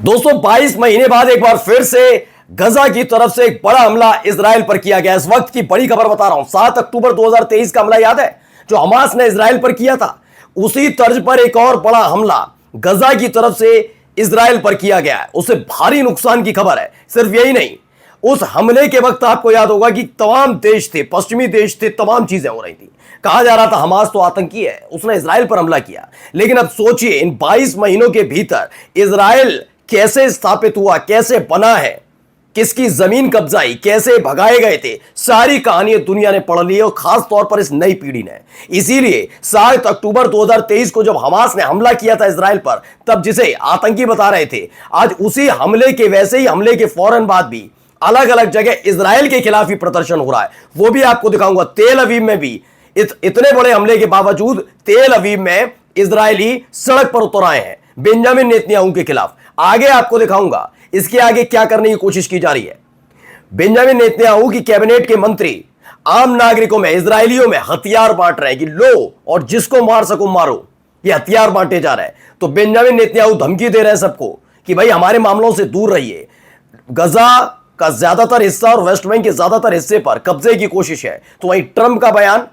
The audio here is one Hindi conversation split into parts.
दोस्तों 22 महीने बाद एक बार फिर से गजा की तरफ से एक बड़ा हमला इजराइल पर किया गया। इस वक्त की बड़ी खबर बता रहा हूं। 7 अक्टूबर 2023 का हमला याद है जो हमास ने इजराइल पर किया था। उसी तर्ज पर एक और बड़ा हमला गजा की तरफ से इजराइल पर किया गया है। उससे भारी नुकसान की खबर है। सिर्फ यही नहीं, उस हमले के वक्त आपको याद होगा कि तमाम देश थे, पश्चिमी देश थे, तमाम चीजें हो रही थी। कहा जा रहा था हमास तो आतंकी है, उसने इजराइल पर हमला किया। लेकिन अब सोचिए इन 22 महीनों के भीतर इजराइल कैसे स्थापित हुआ, कैसे बना है, किसकी जमीन कब्जाई, कैसे भगाए गए थे, सारी कहानी दुनिया ने पढ़ ली है और खास तौर पर इस नई पीढ़ी ने। इसीलिए 7 अक्टूबर 2023 को जब हमास ने हमला किया था इजराइल पर, तब जिसे आतंकी बता रहे थे, आज उसी हमले के, वैसे ही हमले के फौरन बाद भी अलग अलग जगह इजराइल के खिलाफ ही प्रदर्शन हो रहा है। वो भी आपको दिखाऊंगा। तेल अवीव में भी इतने बड़े हमले के बावजूद तेल अवीव में इजरायली सड़क पर उतर आए हैं बेंजामिन नेतन्याहू के खिलाफ। आगे आपको दिखाऊंगा इसके आगे क्या करने की कोशिश की जा रही है। बेंजामिन नेतन्याहू की कैबिनेट के मंत्री आम नागरिकों में, इजरायलियों में हथियार बांट रहे हैं कि लो और जिसको मार सको मारो। ये हथियार बांटे जा रहे हैं। तो बेंजामिन नेतन्याहू धमकी दे रहे हैं सबको कि भाई हमारे मामलों से दूर रहिए। गजा का ज्यादातर हिस्सा और वेस्ट बैंक के ज्यादातर हिस्से पर कब्जे की कोशिश है। तो वहीं ट्रंप का बयान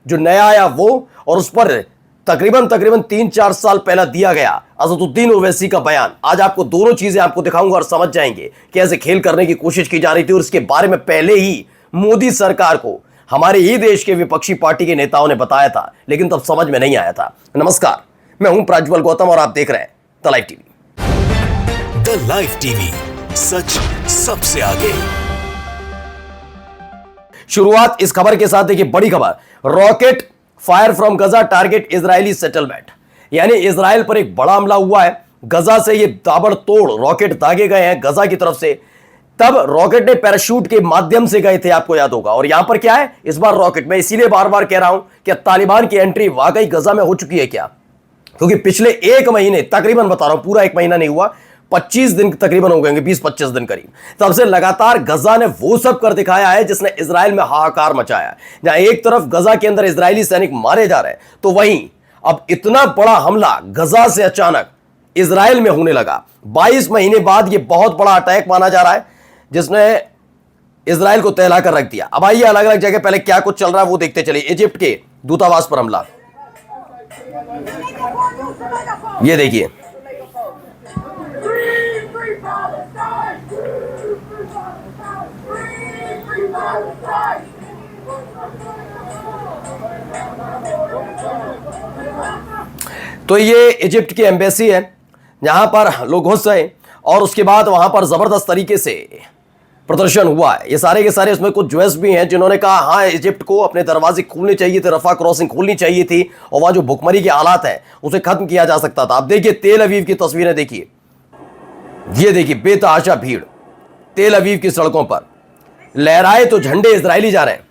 जो नया आया वो, और उस पर तकरीबन 3-4 साल पहले दिया गया असदुद्दीन ओवैसी का बयान। आज आपको दोनों चीजें आपको दिखाऊंगा और समझ जाएंगे कैसे खेल करने की कोशिश की जा रही थी। और इसके बारे में पहले ही मोदी सरकार को हमारे ही देश के विपक्षी पार्टी के नेताओं ने बताया था, लेकिन तब समझ में नहीं आया था। नमस्कार, मैं हूं प्रज्वल गौतम और आप देख रहे हैं the live TV. The live TV, सच सबसे आगे। शुरुआत इस खबर के साथ देखिए, बड़ी खबर, rocket fire from Gaza target Israeli settlement. यानी इजराइल पर एक बड़ा हमला हुआ है। गजा से ये ताबड़तोड़ रॉकेट दागे गए हैं गजा की तरफ से। तब रॉकेट ने पैराशूट के माध्यम से गए थे, आपको याद होगा। और यहां पर क्या है इस बार रॉकेट में, इसीलिए बार बार कह रहा हूं कि तालिबान की एंट्री वाकई गजा में हो चुकी है क्या, क्योंकि पिछले एक महीने, तकरीबन बता रहा हूं पूरा एक महीना नहीं हुआ, 25 दिन तकरीबन हो गए, 20-25 दिन करीब, तब से लगातार गजा ने वो सब कर दिखाया है जिसने इजराइल में हाहाकार मचाया है। जहां एक तरफ गजा के अंदर इजरायली सैनिक मारे जा रहे हैं, तो वहीं अब इतना बड़ा हमला गजा से अचानक इजराइल में होने लगा। 22 महीने बाद यह बहुत बड़ा अटैक माना जा रहा है जिसने इजराइल को तहला कर रख दिया। अब आइए अलग अलग जगह पहले क्या कुछ चल रहा है वो देखते चलिए। इजिप्ट के दूतावास पर हमला, ये देखिए, तो ये इजिप्ट की एम्बेसी है जहां पर लोग घुस गए और उसके बाद वहां पर जबरदस्त तरीके से प्रदर्शन हुआ है। ये सारे के सारे, उसमें कुछ यूएस भी हैं जिन्होंने कहा हाँ इजिप्ट को अपने दरवाजे खोलने चाहिए थे, रफा क्रॉसिंग खोलनी चाहिए थी और वहां जो भुखमरी के हालात हैं उसे खत्म किया जा सकता था। आप देखिए तेल अवीव की तस्वीरें देखिए, ये देखिए बेतहाशा भीड़ तेल अवीव की सड़कों पर, लहराए तो झंडे इजरायली जा रहे हैं।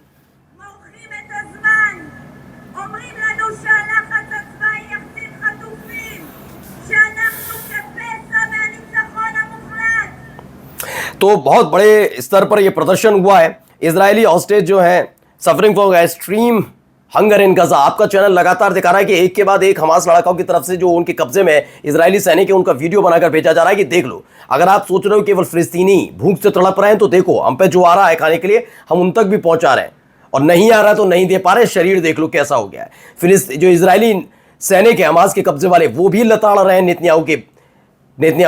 तो बहुत बड़े स्तर पर यह प्रदर्शन हुआ है। इजरायली हॉस्टेज जो हैं suffering from extreme hunger in Gaza. आपका चैनल लगातार दिखा रहा है कि एक के बाद एक हमास लड़ाकों की तरफ से जो उनके कब्जे में इजरायली सैनिक है उनका वीडियो बनाकर भेजा जा रहा है कि देख लो। अगर आप सोच रहे हो केवल फिलिस्तीनी भूख से तड़प रहे हैं तो देखो हम पे जो आ रहा है खाने के लिए हम उन तक भी पहुंचा रहे हैं, और नहीं आ रहा तो नहीं दे पा रहे। शरीर देख लो कैसा हो गया है। जो इजरायली सैनिक है हमास के कब्जे वाले, वो भी लताड़ रहे हैं नेतन्याहू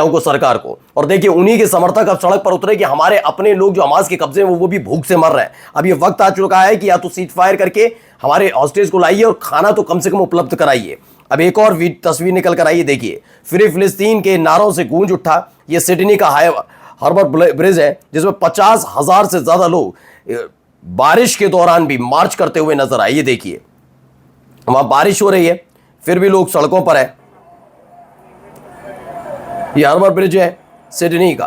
को, सरकार को। और देखिए उन्हीं के समर्थक अब सड़क पर उतरे कि हमारे अपने लोग जो हमास के कब्जे में वो भी भूख से मर रहे हैं। अब ये वक्त आ चुका है कि या तो सीज फायर करके हमारे हॉस्टेज को लाइए और खाना तो कम से कम उपलब्ध कराइए। अब एक और तस्वीर निकल कर आइए, देखिए फ्री फिलिस्तीन के नारों से गूंज उठा। ये सिडनी का हार्बर ब्रिज है जिसमें 50,000 से ज्यादा लोग बारिश के दौरान भी मार्च करते हुए नजर आए। ये देखिए वहां बारिश हो रही है फिर भी लोग सड़कों पर है। ये हार्बर ब्रिज है सिडनी का।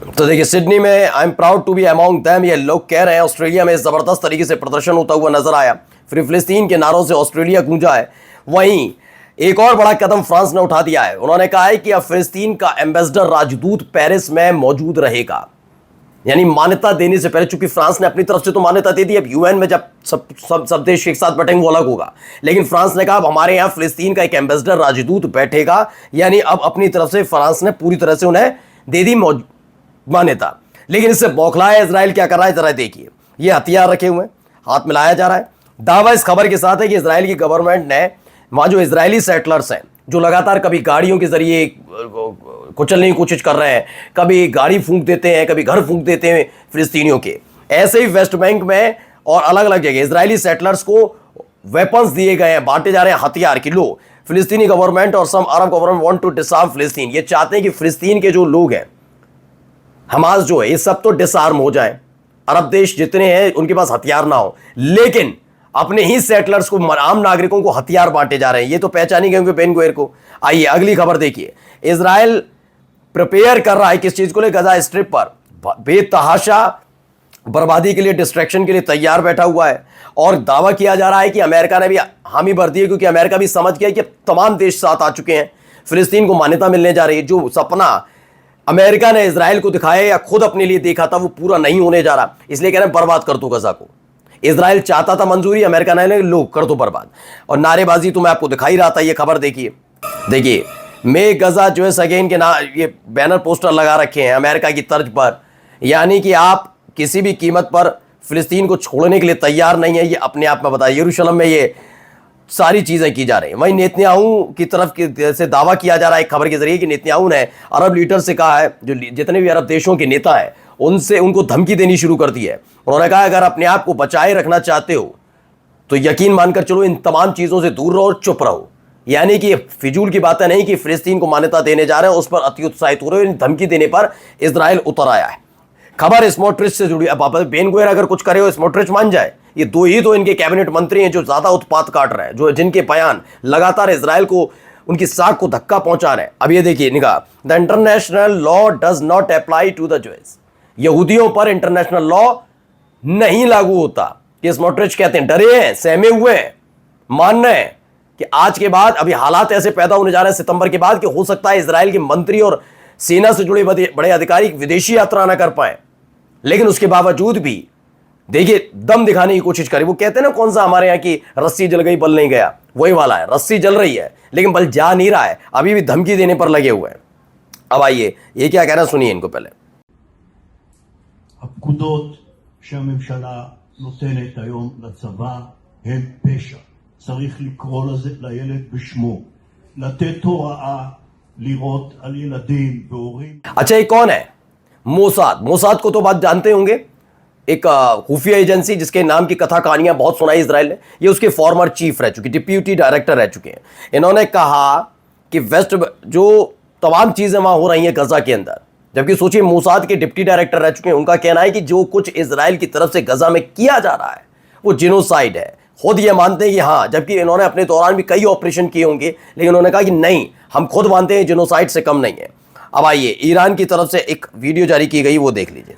तो देखिए सिडनी में I am proud to be among them, ये लोग कह रहे हैं। ऑस्ट्रेलिया में जबरदस्त तरीके से प्रदर्शन होता हुआ नजर आया। फ्री फिलिस्तीन के नारों से ऑस्ट्रेलिया गूंजा है। वहीं एक और बड़ा कदम फ्रांस ने उठा दिया है। उन्होंने कहा है कि अब फिलिस्तीन का एम्बेसडर, राजदूत पेरिस में मौजूद रहेगा। यानी मान्यता देने से पहले, चूंकि फ्रांस ने अपनी तरफ से तो मान्यता दे दी, अब यूएन में जब सब देश एक साथ बैठेंगे वो अलग होगा, लेकिन फ्रांस ने कहा अब हमारे यहाँ फिलिस्तीन का एक एम्बेसडर राजदूत बैठेगा, यानी अब अपनी तरफ से फ्रांस ने पूरी तरह से उन्हें दे दी मान्यता। लेकिन इससे बौखलाया इजराइल क्या कर रहा है जरा देखिए, ये हथियार रखे हुए हैं, हाथ मिलाया जा रहा है। दावा इस खबर के साथ है कि इजराइल की गवर्नमेंट ने वहां जो इजरायली सेटलर्स हैं, जो लगातार कभी गाड़ियों के जरिए कुचलने की कोशिश कर रहे हैं, कभी गाड़ी फूंक देते हैं, कभी घर फूंक देते हैं फिलिस्तीनियों के, ऐसे ही वेस्ट बैंक में और अलग अलग जगह इजरायली सेटलर्स को वेपन्स दिए गए हैं, बांटे जा रहे हैं हथियार कि लो फिलिस्तीनी गवर्नमेंट और सम अरब गवर्नमेंट वांट टू डिसआर्म फिलिस्तीन। ये चाहते हैं कि फिलिस्तीन के जो लोग हैं, हमास जो है, ये सब तो डिसआर्म हो जाए, अरब देश जितने हैं उनके पास हथियार ना हो, लेकिन अपने ही सेटलर्स को, आम नागरिकों को हथियार बांटे जा रहे हैं। ये तो पहचानी गए बेन गुएर को। आइए अगली खबर देखिए, इजराइल प्रिपेयर कर रहा है किस चीज को ले, गजा स्ट्रिप पर बेतहाशा बर्बादी के लिए, डिस्ट्रैक्शन के लिए तैयार बैठा हुआ है, और दावा किया जा रहा है कि अमेरिका ने भी हामी भर दी है, क्योंकि अमेरिका भी समझ गया कि तमाम देश साथ आ चुके हैं, फिलिस्तीन को मान्यता मिलने जा रही है। जो सपना अमेरिका ने इजराइल को दिखाया या खुद अपने लिए देखा था वो पूरा नहीं होने जा रहा, इसलिए कह रहे हैं बर्बाद कर दो गजा को। इजराइल चाहता था मंजूरी, अमेरिका ने लोग कर दो बर्बाद, और नारेबाजी तो मैं आपको दिखाई रहा था। ये खबर देखिए मे गजा जो है अगेन के ये बैनर पोस्टर लगा रखे हैं अमेरिका की तर्ज पर, यानी कि आप किसी भी कीमत पर फिलिस्तीन को छोड़ने के लिए तैयार नहीं है। ये अपने आप में बताया, यरूशलेम में ये सारी चीजें की जा रही हैं। वहीं नेतन्याहू की तरफ से दावा किया जा रहा है एक खबर के जरिए कि नेतन्याहू ने अरब लीडर से कहा है, जो जितने भी अरब देशों के नेता हैं उनको धमकी देनी शुरू कर दी है। उन्होंने कहा अगर अपने आप को बचाए रखना चाहते हो तो यकीन मानकर चलो, इन तमाम चीजों से दूर रहो और चुप रहो। यानी कि फिजूल की बातें नहीं कि फिलिस्तीन को मान्यता देने जा रहे हैं, उस पर अति उत्साहित हो रहे हो। धमकी देने पर इजराइल उतर आया है। खबर स्मोट्रिच से जुड़ी। अब बेन गुएर अगर कुछ करे हो स्मोट्रिच मान जाए। ये दो ही तो इनके कैबिनेट मंत्री हैं जो ज्यादा उत्पात काट रहे हैं, जो जिनके बयान लगातार इजराइल को, उनकी साख को धक्का पहुंचा रहे हैं। अब ये देखिए निगाह, the international law does not apply to the Jews. यहूदियों पर इंटरनेशनल लॉ नहीं लागू होता। कि स्मोट्रिच कहते हैं डरे हैं, सहमे हुए हैं, मान रहे हैं कि आज के बाद अभी हालात ऐसे पैदा होने जा रहे हैं सितंबर के बाद कि हो सकता है इजराइल के मंत्री और सेना से जुड़े बड़े अधिकारी विदेशी यात्रा ना कर पाए। लेकिन उसके बावजूद भी देखिए दम दिखाने की कोशिश करी। वो कहते हैं ना, कौन सा हमारे यहाँ की रस्सी जल गई बल नहीं गया, वही वाला है। रस्सी जल रही है लेकिन बल जा नहीं रहा है, अभी भी धमकी देने पर लगे हुए हैं। अब आइए ये क्या कहना सुनिए इनको पहले। הפקודות שהממשלה נותנת היום לצבא הם פשע. צריך לקרוא לילד בשמו, לתת הוראה לירות על ילדים והורים. अच्छा, ये कौन है? मोसाद को तो बात जानते होंगे, एक खुफिया एजेंसी जिसके नाम की कथा कहानियां बहुत सुनाई इजराइल ने। ये उसके फॉर्मर चीफ रह चुके, डिप्यूटी डायरेक्टर रह चुके हैं। इन्होंने कहा कि वेस्ट जो तमाम चीजें वहां हो रही हैं गजा के अंदर, जबकि सोचिए मोसाद के डिप्टी डायरेक्टर रह चुके हैं, उनका कहना है कि जो कुछ इजराइल की तरफ से गजा में किया जा रहा है वो जिनोसाइड है। खुद ये मानते हैं कि हाँ, जबकि इन्होंने अपने दौरान भी कई ऑपरेशन किए होंगे, लेकिन उन्होंने कहा कि नहीं, हम खुद मानते हैं जिनोसाइड से कम नहीं है। अब आइए ईरान की तरफ से एक वीडियो जारी की गई, वो देख लीजिए।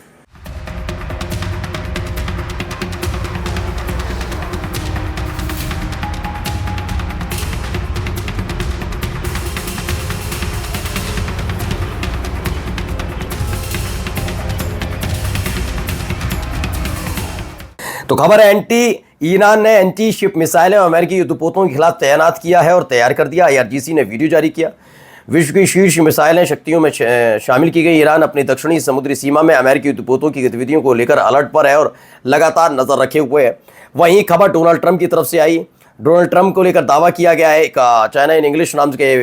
तो खबर है ईरान ने एंटी शिप मिसाइलें अमेरिकी युद्धपोतों के खिलाफ तैनात किया है और तैयार कर दिया। IRGC ने वीडियो जारी किया। विश्व की शीर्ष मिसाइलें शक्तियों में शामिल की गई। ईरान अपनी दक्षिणी समुद्री सीमा में अमेरिकी युद्धपोतों की गतिविधियों को लेकर अलर्ट पर है और लगातार नजर रखे हुए है। वहीं खबर डोनाल्ड ट्रंप की तरफ से आई। डोनाल्ड ट्रंप को लेकर दावा किया गया है चाइना इन इंग्लिश नाम के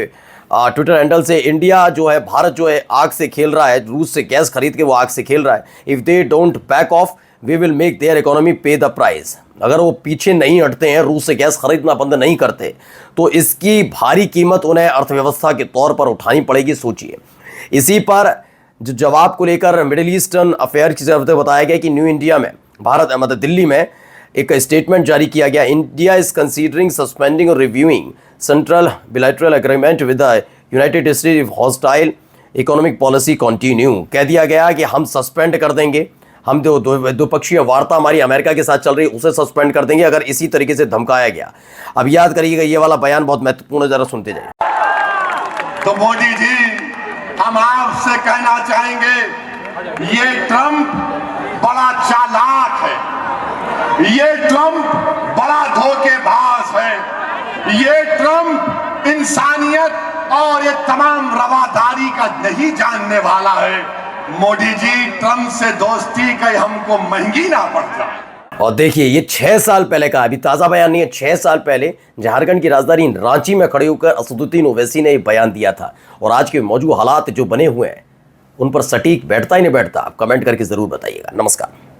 ट्विटर हैंडल से, इंडिया जो है, भारत जो है आग से खेल रहा है, रूस से गैस खरीद के वो आग से खेल रहा है। If they don't back off we will make their economy pay the price. अगर वो पीछे नहीं हटते हैं, रूस से गैस खरीदना बंद नहीं करते, तो इसकी भारी कीमत उन्हें अर्थव्यवस्था के तौर पर उठानी पड़ेगी। सोचिए। इसी पर जो जवाब को लेकर मिडिल ईस्टर्न अफेयर की तरफ से बताया गया कि न्यू इंडिया में, भारत मतलब दिल्ली में एक स्टेटमेंट जारी किया गया। इंडिया इज कंसीडरिंग सस्पेंडिंग और reviewing central bilateral agreement with the United States if hostile economic policy continue. कह दिया गया कि हम सस्पेंड कर देंगे, हम द्विपक्षीय वार्ता हमारी अमेरिका के साथ चल रही है उसे सस्पेंड कर देंगे अगर इसी तरीके से धमकाया गया। अब याद करिएगा ये वाला बयान बहुत महत्वपूर्ण है, जरा सुनते जाइए। तो मोदी जी, हम आपसे कहना चाहेंगे ये ट्रंप बड़ा चालाक है, ये ट्रंप बड़ा धोखेबाज है, ये ट्रंप इंसानियत और ये तमाम रवादारी का नहीं जानने वाला है। मोदी जी, ट्रंप से दोस्ती कहीं हमको महंगी ना पड़ जाए। और देखिए, ये 6 साल पहले का अभी ताज़ा बयान नहीं है, 6 साल पहले झारखंड की राजधानी रांची में खड़े होकर असदुद्दीन ओवैसी ने बयान दिया था। और आज के मौजूदा हालात जो बने हुए हैं उन पर सटीक बैठता ही नहीं बैठता? आप कमेंट करके ज़रूर बताइएगा। नमस्कार।